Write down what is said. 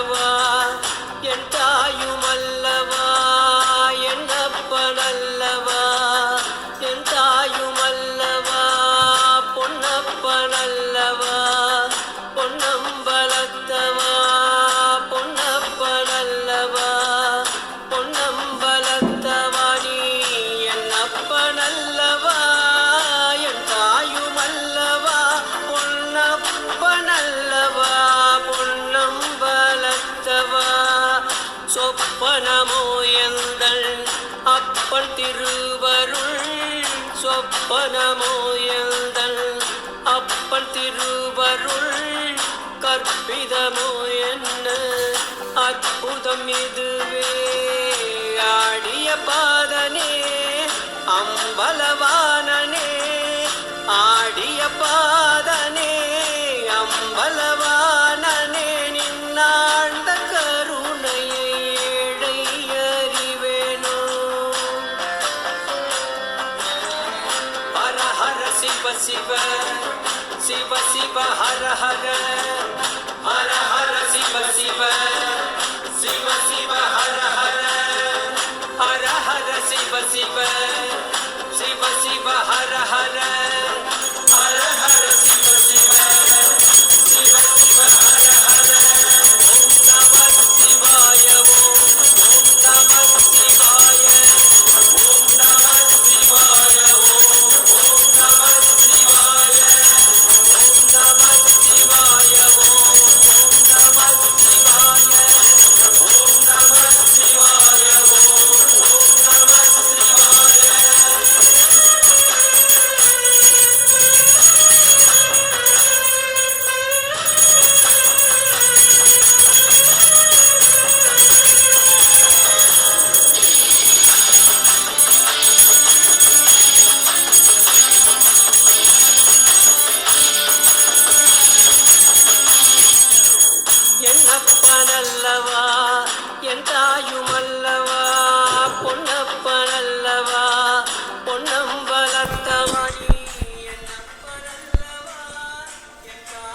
அல்லவா என் தாயும் அல்லவா என்னப்பனல்லவா என் தாயும் அல்லவா பொன்னப்பனல்லவா பொன்னம்பலத்தவா பொன்னப்பனல்லவா பொன்னம்பலத்தவா நீ என்னப்பனல்லவா என் தாயும் அல்லவா பொன்னப்பனல்லவா பொன்னம்பலத்தவா சொப்பனமோ எந்தன் அப்பன் திருவருள் சொப்பனமோ எந்தன் அப்பன் திருவருள் கற்பிதமோ என்ன அற்புதம் இதுவே ஆடிய பாதனே அம்பலவானனே ஆடிய பாதனே அம்பலவானனே நின்னாண்ட கருணையை ஏழை அறிவேனோ ஹர ஹர சிவ சிவ சிவ சிவ ஹர ஹர ஹர ஹர